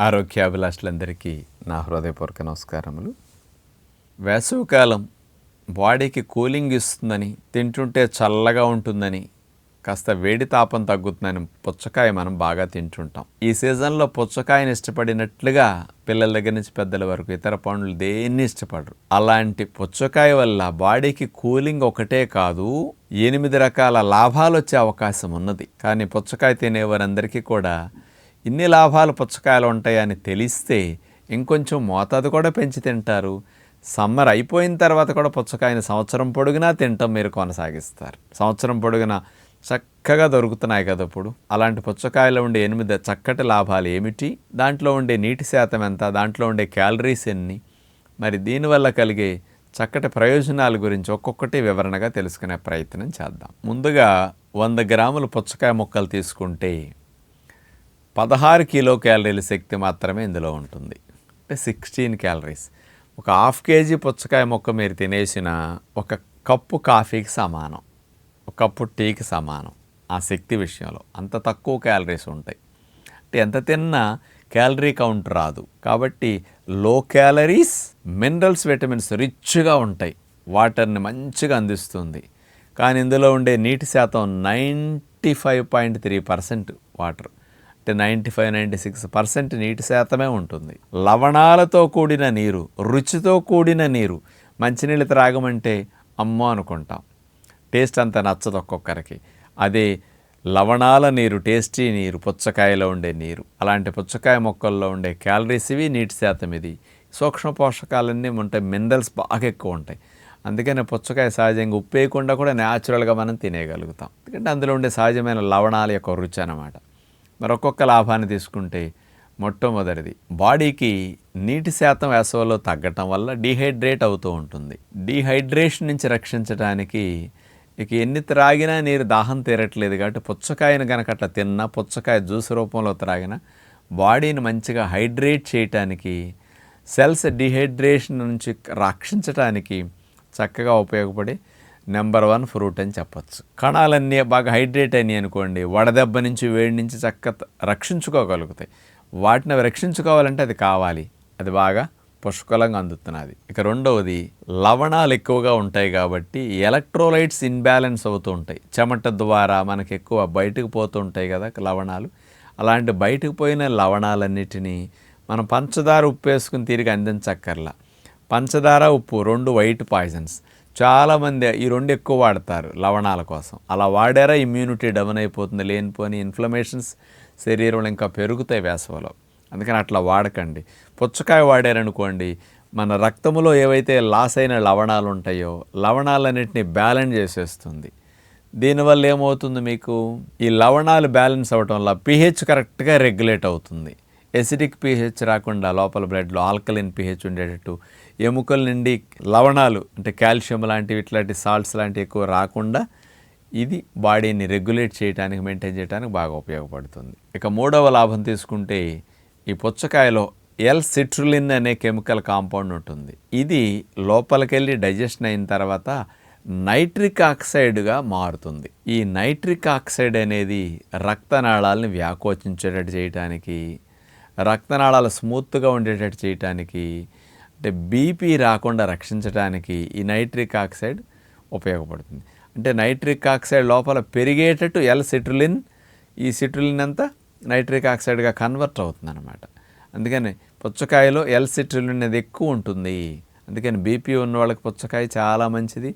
ఆరోగ్యాభిలాషులందరికీ నా హృదయపూర్వక నమస్కారములు. వేసవికాలం బాడీకి కూలింగ్ ఇస్తుందని, తింటుంటే చల్లగా ఉంటుందని, కాస్త వేడి తాపం తగ్గుతుందని పుచ్చకాయ మనం బాగా తింటుంటాం. ఈ సీజన్లో పుచ్చకాయని ఇష్టపడినట్లుగా పిల్లల దగ్గర నుంచి పెద్దల వరకు ఇతర పండ్లు దేన్ని ఇష్టపడరు. అలాంటి పుచ్చకాయ వల్ల బాడీకి కూలింగ్ ఒకటే కాదు, 8 రకాల లాభాలు వచ్చే అవకాశం ఉన్నది. కానీ పుచ్చకాయ తినేవారందరికీ కూడా ఇన్ని లాభాలు పుచ్చకాయలు ఉంటాయని తెలిస్తే ఇంకొంచెం మోతాదు కూడా పెంచి తింటారు. సమ్మర్ అయిపోయిన తర్వాత కూడా పుచ్చకాయని సంవత్సరం పొడుగునా తింటాం మీరు కొనసాగిస్తారు. సంవత్సరం పొడుగునా చక్కగా దొరుకుతున్నాయి కదా ఇప్పుడు. అలాంటి పుచ్చకాయలో ఉండే 8 చక్కటి లాభాలు ఏమిటి, దాంట్లో ఉండే నీటి శాతం ఎంత, దాంట్లో ఉండే క్యాలరీస్ ఎన్ని, మరి దీనివల్ల కలిగే చక్కటి ప్రయోజనాల గురించి ఒక్కొక్కటి వివరణగా తెలుసుకునే ప్రయత్నం చేద్దాం. ముందుగా 100 గ్రాములు పుచ్చకాయ ముక్కలు తీసుకుంటే 16 కిలో క్యాలరీల శక్తి మాత్రమే ఇందులో ఉంటుంది. అంటే 16 క్యాలరీస్. ఒక ½ కేజీ పుచ్చకాయ ముక్క మీరు తినేసిన ఒక కప్పు కాఫీకి సమానం, ఒక కప్పు టీకి సమానం. ఆ శక్తి విషయంలో అంత తక్కువ క్యాలరీస్ ఉంటాయి. అంటే ఎంత తిన్నా క్యాలరీ కౌంట్ రాదు. కాబట్టి లో క్యాలరీస్, మినరల్స్, విటమిన్స్ రిచ్గా ఉంటాయి. వాటర్ని మంచిగా అందిస్తుంది. కానీ ఇందులో ఉండే నీటి శాతం 95.3% వాటర్. 95-96% నీటి శాతమే ఉంటుంది. లవణాలతో కూడిన నీరు, రుచితో కూడిన నీరు. మంచినీళ్ళు త్రాగమంటే అమ్మో అనుకుంటాం, టేస్ట్ అంత నచ్చదు ఒక్కొక్కరికి. అదే లవణాల నీరు, టేస్టీ నీరు పుచ్చకాయలో ఉండే నీరు. అలాంటి పుచ్చకాయ మొక్కల్లో ఉండే క్యాలరీస్ ఇవి, నీటి శాతం ఇది. సూక్ష్మ పోషకాలన్నీ ఉంటాయి, మినరల్స్ బాగా ఎక్కువ ఉంటాయి. అందుకని పుచ్చకాయ సహజంగా ఉప్పు వేయకుండా కూడా న్యాచురల్గా మనం తినేయగలుగుతాం. ఎందుకంటే అందులో ఉండే సహజమైన లవణాల యొక్క రుచి అన్నమాట. మరొక్కొక్క లాభాన్ని తీసుకుంటే మొట్టమొదటిది, బాడీకి నీటి శాతం వేసవిలో తగ్గటం వల్ల డీహైడ్రేట్ అవుతూ ఉంటుంది. డీహైడ్రేషన్ నుంచి రక్షించడానికి ఇక ఎన్ని త్రాగినా నీరు దాహం తీరట్లేదు. కాబట్టి పుచ్చకాయను కనుక అట్లా తిన్నా, పుచ్చకాయ జ్యూస్ రూపంలో త్రాగినా బాడీని మంచిగా హైడ్రేట్ చేయటానికి, సెల్స్ డీహైడ్రేషన్ నుంచి రక్షించటానికి చక్కగా ఉపయోగపడే నెంబర్ 1 ఫ్రూట్ అని చెప్పచ్చు. కణాలన్నీ బాగా హైడ్రేట్ అయినాయి అనుకోండి, వడదెబ్బ నుంచి, వేడి నుంచి చక్కగా రక్షించుకోగలుగుతాయి. వాటిని రక్షించుకోవాలంటే అది కావాలి, అది బాగా పుష్కలంగా అందుతున్నది. ఇక రెండవది, లవణాలు ఎక్కువగా ఉంటాయి కాబట్టి ఎలక్ట్రోలైట్స్ ఇన్బ్యాలెన్స్ అవుతూ ఉంటాయి. చెమట ద్వారా మనకి ఎక్కువ బయటకు పోతూ ఉంటాయి కదా లవణాలు. అలాంటి బయటకు పోయిన లవణాలన్నిటినీ మనం పంచదార, ఉప్పు వేసుకుని తిరిగి అందించక్కర్లా. పంచదార, ఉప్పు 2 వైట్ పాయిజన్స్. చాలామంది ఈ 2 ఎక్కువ వాడతారు లవణాల కోసం. అలా వాడారా ఇమ్యూనిటీ డౌన్ అయిపోతుంది, లేనిపోని ఇన్ఫ్లమేషన్స్ శరీరంలో ఇంకా పెరుగుతాయి వేసవిలో. అందుకని అట్లా వాడకండి. పుచ్చకాయ వాడారనుకోండి, మన రక్తంలో ఏవైతే లాస్ అయిన లవణాలు ఉంటాయో లవణాలన్నింటినీ బ్యాలెన్స్ చేసేస్తుంది. దీనివల్ల ఏమవుతుంది, మీకు ఈ లవణాలు బ్యాలెన్స్ అవ్వటం వల్ల pH కరెక్ట్గా రెగ్యులేట్ అవుతుంది. ఎసిడిక్ pH రాకుండా లోపల బ్లడ్లో ఆల్కలిన్ pH ఉండేటట్టు, ఎముకల నుండి లవణాలు అంటే కాల్షియం లాంటివి, ఇట్లాంటి సాల్ట్స్ లాంటివి ఎక్కువ రాకుండా ఇది బాడీని రెగ్యులేట్ చేయడానికి, మెయింటైన్ చేయడానికి బాగా ఉపయోగపడుతుంది. ఇక మూడవ లాభం తీసుకుంటే, ఈ పుచ్చకాయలో L-సిట్రులిన్ అనే కెమికల్ కాంపౌండ్ ఉంటుంది. ఇది లోపలికెళ్ళి డైజెషన్ అయిన తర్వాత నైట్రిక్ ఆక్సైడ్గా మారుతుంది. ఈ నైట్రిక్ ఆక్సైడ్ అనేది రక్తనాళాలని వ్యాకోచించేటట్టు చేయడానికి, రక్తనాళాలు స్మూత్గా ఉండేటట్టు చేయడానికి, అంటే బీపీ రాకుండా రక్షించడానికి ఈ నైట్రిక్ ఆక్సైడ్ ఉపయోగపడుతుంది. అంటే నైట్రిక్ ఆక్సైడ్ లోపల పెరిగేటట్టు L-సిట్రులిన్, ఈ సిట్రులిన్ అంతా నైట్రిక్ ఆక్సైడ్గా కన్వర్ట్ అవుతుంది అన్నమాట. అందుకని పుచ్చకాయలో L-సిట్రులిన్ అనేది ఎక్కువ ఉంటుంది. అందుకని బీపీ ఉన్న వాళ్ళకి పుచ్చకాయ చాలా మంచిది.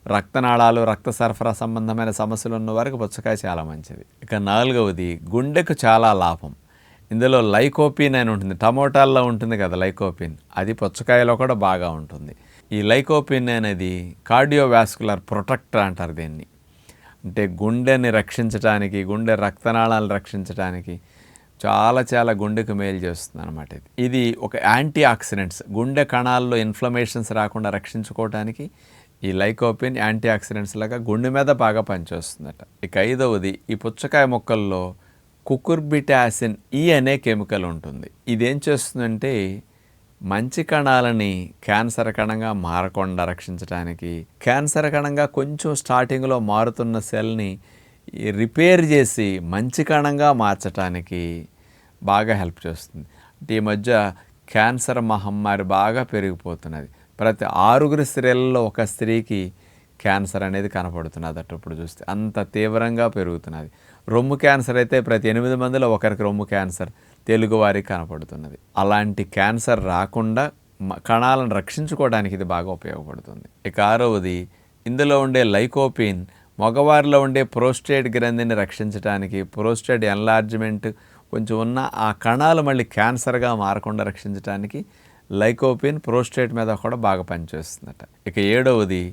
రక్తనాళాలు, రక్త సరఫరా సంబంధమైన సమస్యలు ఉన్న వారికి పుచ్చకాయ చాలా మంచిది. ఇక నాలుగవది, గుండెకు చాలా లాభం. ఇందులో లైకోపిన్ అని ఉంటుంది, టమోటాల్లో ఉంటుంది కదా లైకోపిన్, అది పుచ్చకాయలో కూడా బాగా ఉంటుంది. ఈ లైకోపిన్ అనేది కార్డియోవాస్కులర్ ప్రొటెక్టర్ అంటారు దీన్ని. అంటే గుండెని రక్షించడానికి, గుండె రక్తనాళాలను రక్షించడానికి చాలా గుండెకు మేలు చేస్తుంది అనమాట. ఇది ఒక యాంటీ ఆక్సిడెంట్స్, గుండె కణాల్లో ఇన్ఫ్లమేషన్స్ రాకుండా రక్షించుకోవడానికి ఈ లైకోపిన్ యాంటీ ఆక్సిడెంట్స్ లాగా గుండె మీద బాగా పనిచేస్తుందట. ఇక ఐదవది, ఈ పుచ్చకాయ మొక్కల్లో కుకుర్బిటాసిన్ E అనే కెమికల్ ఉంటుంది. ఇదేం చేస్తుందంటే మంచి కణాలని క్యాన్సర్ కణంగా మారకుండా రక్షించడానికి, క్యాన్సర్ కణంగా కొంచెం స్టార్టింగ్లో మారుతున్న సెల్ని రిపేర్ చేసి మంచి కణంగా మార్చడానికి బాగా హెల్ప్ చేస్తుంది. ఈ మధ్య క్యాన్సర్ మహమ్మారి బాగా పెరిగిపోతున్నది. ప్రతి 6 స్త్రీలలో ఒక స్త్రీకి క్యాన్సర్ అనేది కనపడుతున్నది అటు ఇప్పుడు చూస్తే, అంత తీవ్రంగా పెరుగుతున్నది. రొమ్ము క్యాన్సర్ అయితే ప్రతి 8 మందిలో ఒకరికి రొమ్ము క్యాన్సర్ తెలుగువారికి కనపడుతున్నది. అలాంటి క్యాన్సర్ రాకుండా కణాలను రక్షించుకోవడానికి ఇది బాగా ఉపయోగపడుతుంది. ఇక 6వది, ఇందులో ఉండే లైకోపిన్ మగవారిలో ఉండే ప్రోస్టేట్ గ్రంథిని రక్షించడానికి, ప్రోస్టేట్ ఎన్లార్జ్మెంట్ కొంచెం ఉన్న ఆ కణాలు మళ్ళీ క్యాన్సర్గా మారకుండా రక్షించడానికి లైకోపిన్ ప్రోస్టేట్ మీద కూడా బాగా పనిచేస్తుందట. ఇక 7వది,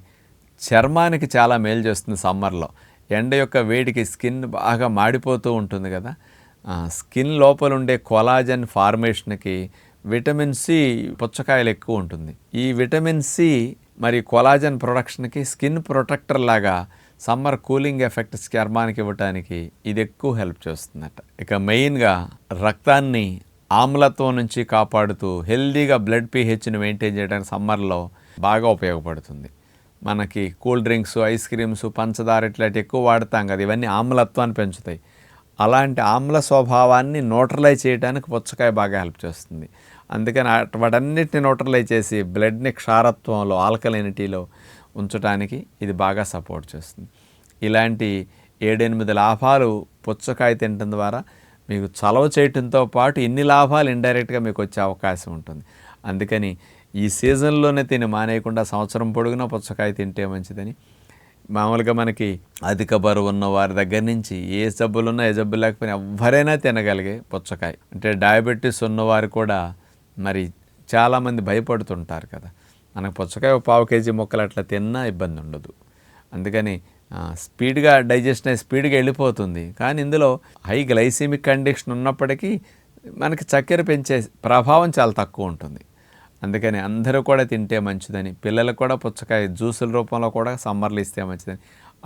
చర్మానికి చాలా మేలు చేస్తుంది. సమ్మర్లో ఎండ యొక్క వేడికి స్కిన్ బాగా మాడిపోతూ ఉంటుంది కదా, స్కిన్ లోపల ఉండే కొలాజన్ ఫార్మేషన్కి విటమిన్ సి పుచ్చకాయలు ఎక్కువ ఉంటుంది. ఈ విటమిన్ సి మరి కొలాజన్ ప్రొడక్షన్కి స్కిన్ ప్రొటెక్టర్ లాగా సమ్మర్ కూలింగ్ ఎఫెక్ట్ చర్మానికి ఇవ్వటానికి ఇది ఎక్కువ హెల్ప్ చేస్తుందట. ఇక మెయిన్గా రక్తాన్ని ఆమ్లత్వం నుంచి కాపాడుతూ హెల్దీగా బ్లడ్ పీహెచ్ని మెయింటైన్ చేయడానికి సమ్మర్లో బాగా ఉపయోగపడుతుంది. మనకి కూల్ డ్రింక్స్, ఐస్ క్రీమ్స్, పంచదార ఇట్లాంటి ఎక్కువ వాడతాం కదా, ఇవన్నీ ఆమ్లత్వాన్ని పెంచుతాయి. అలాంటి ఆమ్ల స్వభావాన్ని న్యూట్రలైజ్ చేయడానికి పుచ్చకాయ బాగా హెల్ప్ చేస్తుంది. అందుకని వాటన్నిటిని న్యూట్రలైజ్ చేసి బ్లడ్ని క్షారత్వంలో, ఆల్కలైనిటీలో ఉంచడానికి ఇది బాగా సపోర్ట్ చేస్తుంది. ఇలాంటి 7-8 లాభాలు పుచ్చకాయ తినడం ద్వారా మీకు చలవ చేయటంతో పాటు ఇన్ని లాభాలు ఇండైరెక్ట్గా మీకు వచ్చే అవకాశం ఉంటుంది. అందుకని ఈ సీజన్లోనే తిని మానేయకుండా సంవత్సరం పొడుగునా పుచ్చకాయ తింటే మంచిదని. మామూలుగా మనకి అధిక బరువు ఉన్న వారి దగ్గర నుంచి ఏ జబ్బులున్నా ఏ జబ్బు లేకపోయినా ఎవరైనా తినగలిగే పుచ్చకాయ. అంటే డయాబెటీస్ ఉన్నవారు కూడా మరి చాలామంది భయపడుతుంటారు కదా, మనకు పుచ్చకాయ 1/4 కేజీ ముక్కలు అట్లా తిన్నా ఇబ్బంది ఉండదు. అందుకని స్పీడ్గా డైజెషన్ అయ్యి స్పీడ్గా వెళ్ళిపోతుంది. కానీ ఇందులో హై గ్లైసెమిక్ కండిషన్ ఉన్నప్పటికీ మనకి చక్కెర పెంచే ప్రభావం చాలా తక్కువ ఉంటుంది. అందుకని అందరూ కూడా తింటే మంచిదని, పిల్లలకు కూడా పుచ్చకాయ జ్యూసుల రూపంలో కూడా సమ్మర్లు ఇస్తే మంచిదని,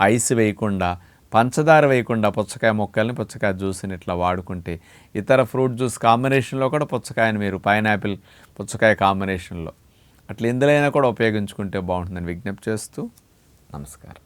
ఐస్ వేయకుండా, పంచదార వేయకుండా పుచ్చకాయ ముక్కల్ని, పుచ్చకాయ జ్యూస్ని ఇట్లా వాడుకుంటే, ఇతర ఫ్రూట్ జ్యూస్ కాంబినేషన్లో కూడా పుచ్చకాయని మీరు పైనాపిల్ పుచ్చకాయ కాంబినేషన్లో అట్లా ఎందులైనా కూడా ఉపయోగించుకుంటే బాగుంటుందని విజ్ఞప్తి చేస్తూ నమస్కారం.